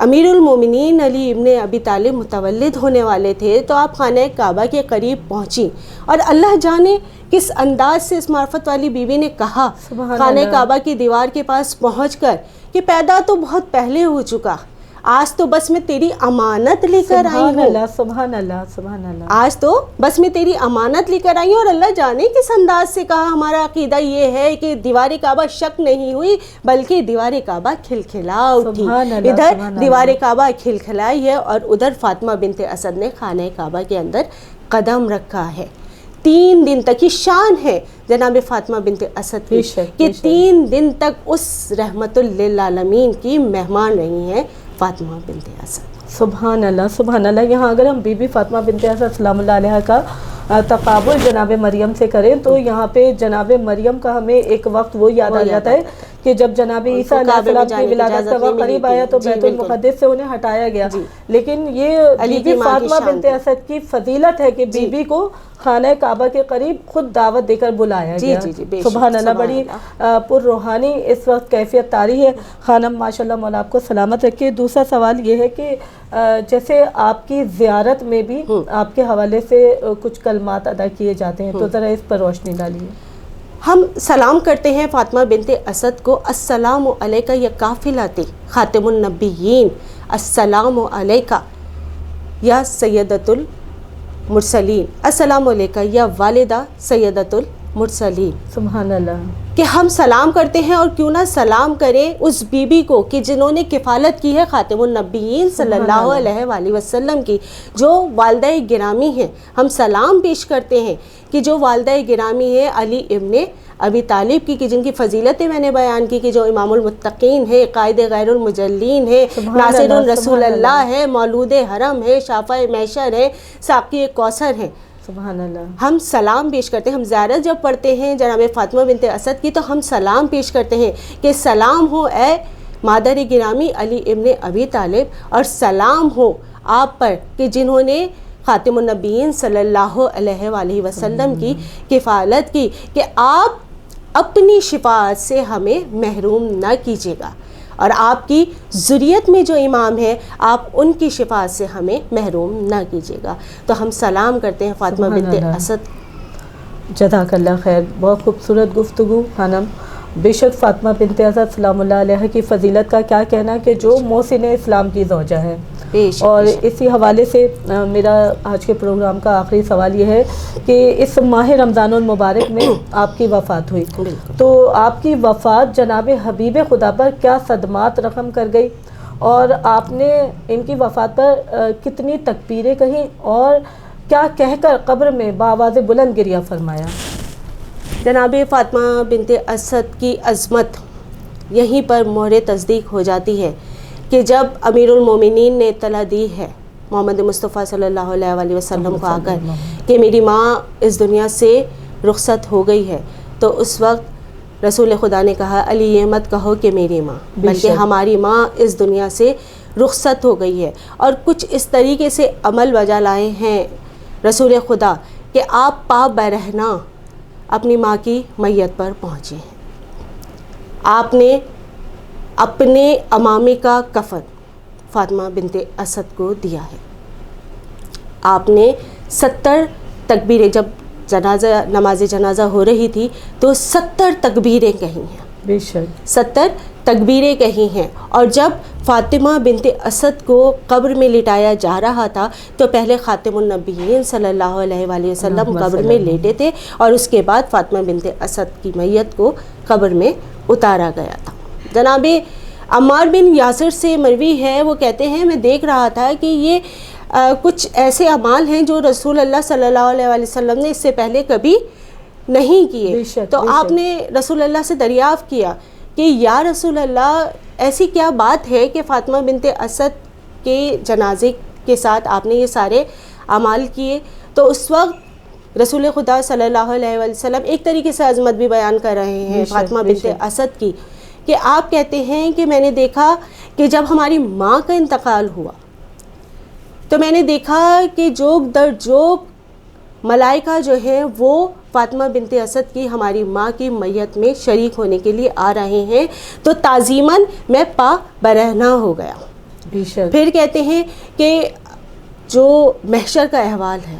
امیر المومنین علی ابن ابی طالب متولد ہونے والے تھے تو آپ خانہ کعبہ کے قریب پہنچی، اور اللہ جانے کس انداز سے اس معرفت والی بیوی نے کہا خانہ کعبہ کی دیوار کے پاس پہنچ کر کہ پیدا تو بہت پہلے ہو چکا، آج تو بس میں تیری امانت لے کر آئی ہوں، سبحان اللہ سبحان اللہ، آج تو بس میں تیری امانت لے کر آئی ہوں۔ اور اللہ جانے کس انداز سے کہا، ہمارا عقیدہ یہ ہے کہ دیوار کعبہ شک نہیں ہوئی بلکہ دیوار کعبہ کھلکھلا اٹھی، ادھر دیوار کعبہ کھلکھلائی ہے اور ادھر فاطمہ بنت اسد نے خانہ کعبہ کے اندر قدم رکھا ہے۔ 3 دن تک، یہ شان ہے جناب فاطمہ بنت اسد کی کہ 3 دن تک اس رحمت للعالمین کی مہمان رہی ہیں فاطمہ بنت اسد۔ سبحان اللہ سبحان اللہ۔ یہاں اگر ہم بی بی فاطمہ بنت اسد سلام اللہ علیہ کا تقابل جناب مریم سے کریں تو یہاں پہ جناب مریم کا ہمیں ایک وقت وہ یاد آ جاتا ہے کہ جب جناب عیسیٰ علیہ السلام کی ولادت کا وقت قریب آیا تو بیت المقدس سے انہیں ہٹایا گیا، لیکن یہ بی بی فاطمہ بنت اسد کی فضیلت ہے کہ بی بی کو خانہ کعبہ کے قریب خود دعوت دے کر بلایا گیا۔ سبحان اللہ، بڑی پر روحانی اس وقت کیفیت طاری ہے۔ خانم ماشاءاللہ مولا آپ کو سلامت رکھے۔ دوسرا سوال یہ ہے کہ جیسے آپ کی زیارت میں بھی آپ کے حوالے سے کچھ کلمات ادا کیے جاتے ہیں، تو ذرا اس پر روشنی ڈالیے۔ ہم سلام کرتے ہیں فاطمہ بنت اسد کو، السلام علیکہ یا قافلۃ خاتم النبیین، السلام علیکہ یا سیدۃ المرسلین، السلام علیکہ یا والدہ سیدۃ المرسلین۔ سبحان اللہ، کہ ہم سلام کرتے ہیں، اور کیوں نہ سلام کریں اس بی بی کو کہ جنہوں نے کفالت کی ہے خاتم النبیین صلی اللہ علیہ وآلہ وسلم کی، جو والدہ گرامی ہیں۔ ہم سلام پیش کرتے ہیں کہ جو والدہ گرامی ہے علی ابن ابی طالب کی، کہ جن کی فضیلتیں میں نے بیان کی کہ جو امام المتقین ہے، قائد غیر المجلین ہے، ناصر الرسول اللہ ہے، مولود حرم ہے، شافع محشر ہے، ساقی کوثر ہے۔ سبحان اللہ، ہم سلام پیش کرتے ہیں۔ ہم زیارت جب پڑھتے ہیں جناب فاطمہ بنت اسد کی تو ہم سلام پیش کرتے ہیں کہ سلام ہو اے مادر گرامی علی ابن ابی طالب، اور سلام ہو آپ پر کہ جنہوں نے خاتم النبیین صلی اللہ علیہ وآلہ وسلم کی کفالت کی، کہ آپ اپنی شفاعت سے ہمیں محروم نہ کیجیے گا، اور آپ کی ذریت میں جو امام ہے آپ ان کی شفاعت سے ہمیں محروم نہ کیجیے گا۔ تو ہم سلام کرتے ہیں فاطمہ بنت اسد۔ جزاک اللہ خیر، بہت خوبصورت گفتگو خانم۔ بے شک فاطمہ بنت اسد سلام اللہ علیہ کی فضیلت کا کیا کہنا کہ جو محسن اسلام کی زوجہ ہے، اور اسی حوالے سے میرا آج کے پروگرام کا آخری سوال یہ ہے کہ اس ماہ رمضان المبارک میں آپ کی وفات ہوئی، تو آپ کی وفات جناب حبیب خدا پر کیا صدمات رقم کر گئی، اور آپ نے ان کی وفات پر کتنی تکبیریں کہیں اور کیا کہہ کر قبر میں بآواز بلند گریہ فرمایا؟ جناب فاطمہ بنت اسد کی عظمت یہیں پر مہر تصدیق ہو جاتی ہے کہ جب امیر المومنین نے اطلاع دی ہے محمد مصطفیٰ صلی اللہ علیہ وآلہ وسلم کو آ کر کہ میری ماں اس دنیا سے رخصت ہو گئی ہے، تو اس وقت رسول خدا نے کہا علی یہ مت کہو کہ میری ماں، بلکہ ہماری ماں اس دنیا سے رخصت ہو گئی ہے۔ اور کچھ اس طریقے سے عمل بجا لائے ہیں رسول خدا کہ آپ پا برہنہ اپنی ماں کی میت پر پہنچے ہیں۔ آپ نے اپنے امامی کا کفن فاطمہ بنت اسد کو دیا ہے۔ آپ نے 70 تکبیریں، جب نماز جنازہ ہو رہی تھی تو 70 تکبیریں کہی ہیں، بے شک 70 تکبیریں کہی ہیں۔ اور جب فاطمہ بنت اسد کو قبر میں لٹایا جا رہا تھا تو پہلے خاتم النبیین صلی اللہ علیہ وآلہ وسلم قبر میں لیٹے تھے، اور اس کے بعد فاطمہ بنت اسد کی میت کو قبر میں اتارا گیا تھا۔ جناب عمار بن یاسر سے مروی ہے، وہ کہتے ہیں میں دیکھ رہا تھا کہ یہ کچھ ایسے اعمال ہیں جو رسول اللہ صلی اللہ علیہ وآلہ وسلم نے اس سے پہلے کبھی نہیں کیے، تو آپ نے رسول اللہ سے دریافت کیا کہ یا رسول اللہ ایسی کیا بات ہے کہ فاطمہ بنت اسد کے جنازے کے ساتھ آپ نے یہ سارے اعمال کیے؟ تو اس وقت رسول خدا صلی اللہ علیہ وآلہ وسلم ایک طریقے سے عظمت بھی بیان کر رہے ہیں فاطمہ بنت اسد کی، کہ آپ کہتے ہیں کہ میں نے دیکھا کہ جب ہماری ماں کا انتقال ہوا تو میں نے دیکھا کہ جوگ در جوگ ملائکہ جو ہیں وہ فاطمہ بنت اسد کی ہماری ماں کی میت میں شریک ہونے کے لیے آ رہے ہیں، تو تعظیماً میں پا برہنہ ہو گیا۔ بے شک. پھر کہتے ہیں کہ جو محشر کا احوال ہے،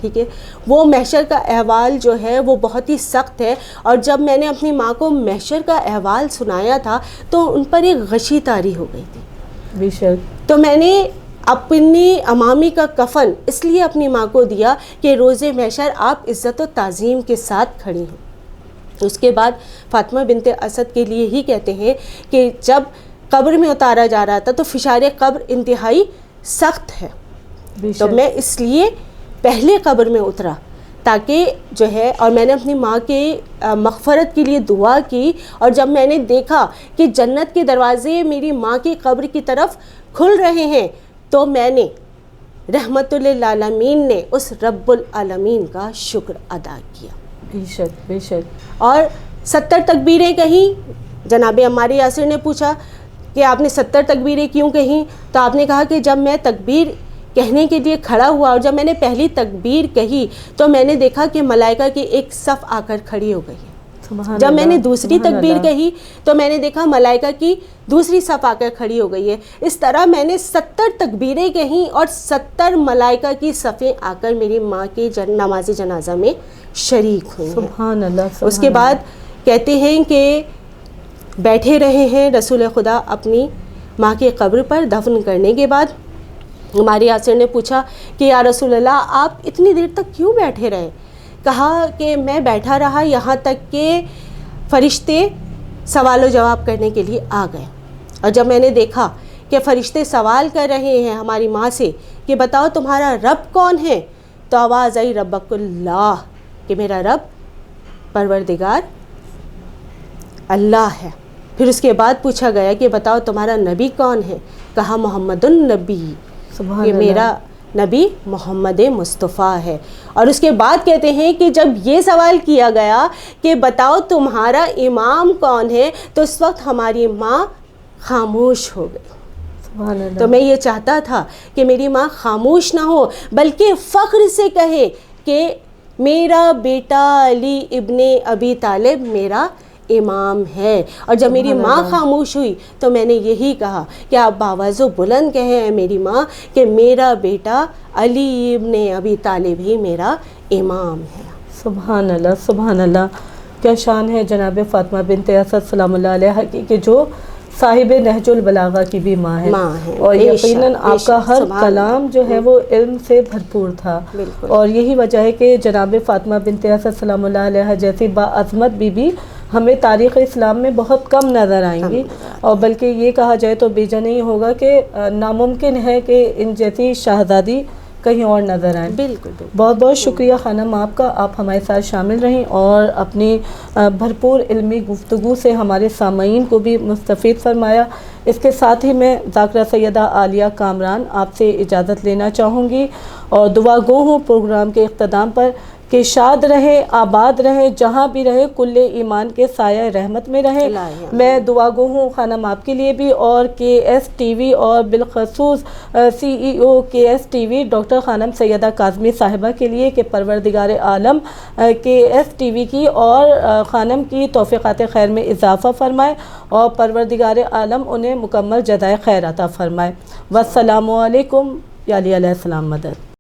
ٹھیک ہے، وہ محشر کا احوال جو ہے وہ بہت ہی سخت ہے. اور جب میں نے اپنی ماں کو محشر کا احوال سنایا تھا تو ان پر ایک غشی طاری ہو گئی تھی. بے شک. تو میں نے اپنی امامی کا کفن اس لیے اپنی ماں کو دیا کہ روز محشر آپ عزت و تعظیم کے ساتھ کھڑی ہوں. اس کے بعد فاطمہ بنت اسد کے لیے ہی کہتے ہیں کہ جب قبر میں اتارا جا رہا تھا تو فشار قبر انتہائی سخت ہے، تو میں اس لیے پہلے قبر میں اترا تاکہ جو ہے، اور میں نے اپنی ماں کے مغفرت کے لیے دعا کی. اور جب میں نے دیکھا کہ جنت کے دروازے میری ماں کی قبر کی طرف کھل رہے ہیں تو میں نے رحمت للعالمین نے اس رب العالمین کا شکر ادا کیا. بے شک بے شک. اور 70 تکبیریں کہیں. جناب عمار یاسر نے پوچھا کہ آپ نے 70 تکبیریں کیوں کہیں؟ تو آپ نے کہا کہ جب میں تکبیر کہنے کے لیے کھڑا ہوا اور جب میں نے پہلی تکبیر کہی تو میں نے دیکھا کہ ملائکہ کی ایک صف آ کر کھڑی ہو گئی ہے. جب میں نے دوسری تکبیر کہی تو میں نے دیکھا ملائکہ کی دوسری صف آ کر کھڑی ہو گئی ہے. اس طرح میں نے 70 تکبیریں کہیں اور 70 ملائکہ کی صفیں آ کر میری ماں کی نماز جنازہ میں شریک ہوئی ہیں. سبحان اللہ. اس کے بعد کہتے ہیں کہ بیٹھے رہے ہیں رسول خدا اپنی ماں کی قبر پر. دفن کرنے کے بعد ہمارے یاسر نے پوچھا کہ یا رسول اللہ آپ اتنی دیر تک کیوں بیٹھے رہے؟ کہا کہ میں بیٹھا رہا یہاں تک کہ فرشتے سوال و جواب کرنے کے لیے آ گئے. اور جب میں نے دیکھا کہ فرشتے سوال کر رہے ہیں ہماری ماں سے کہ بتاؤ تمہارا رب کون ہے، تو آواز آئی ربک اللہ، کہ میرا رب پروردگار اللہ ہے. پھر اس کے بعد پوچھا گیا کہ بتاؤ تمہارا نبی کون ہے؟ کہا محمد النبی، کہ میرا نبی محمد مصطفیٰ ہے. اور اس کے بعد کہتے ہیں کہ جب یہ سوال کیا گیا کہ بتاؤ تمہارا امام کون ہے، تو اس وقت ہماری ماں خاموش ہو گئی. تو میں یہ چاہتا تھا کہ میری ماں خاموش نہ ہو بلکہ فخر سے کہے کہ میرا بیٹا علی ابن ابی طالب میرا امام ہے. اور جب میری ماں خاموش ہوئی تو میں نے یہی کہا کہ آپ باواز و بلند کہیں میری ماں کہ میرا بیٹا علی ابن ابی طالب ہی میرا امام ہے. سبحان اللہ سبحان اللہ. کیا شان ہے جناب فاطمہ بنت اسد سلام اللہ علیہ کی کہ جو صاحب نہج البلاغہ کی بھی ماں ہے اور یقیناً آپ کا ہر کلام جو ہے وہ علم سے بھرپور تھا. اور یہی وجہ ہے کہ جناب فاطمہ بنت اسد سلام اللہ علیہ جیسی باعظمت بی بی ہمیں تاریخ اسلام میں بہت کم نظر آئیں گی. اور بلکہ یہ کہا جائے تو بیجا نہیں ہوگا کہ ناممکن ہے کہ ان جیسی شہزادی کہیں اور نظر آئیں. بالکل. بہت بہت شکریہ خانم آپ کا، آپ ہمارے ساتھ شامل رہیں اور اپنی بھرپور علمی گفتگو سے ہمارے سامعین کو بھی مستفید فرمایا. اس کے ساتھ ہی میں ذاکرہ سیدہ عالیہ کامران آپ سے اجازت لینا چاہوں گی اور دعا گو ہوں پروگرام کے اختتام پر کہ شاد رہے، آباد رہے، جہاں بھی رہے کل ایمان کے سایہ رحمت میں رہے. میں دعا گو ہوں خانم آپ کے لیے بھی اور کے ایس ٹی وی اور بالخصوص سی ای او کے ایس ٹی وی ڈاکٹر خانم سیدہ کاظمی صاحبہ کے لیے کہ پروردگار عالم کے ایس ٹی وی کی اور خانم کی توفیقات خیر میں اضافہ فرمائے اور پروردگار عالم انہیں مکمل جزائے خیر عطا فرمائے. والسلام علیکم یا علی علیہ السلام مدد.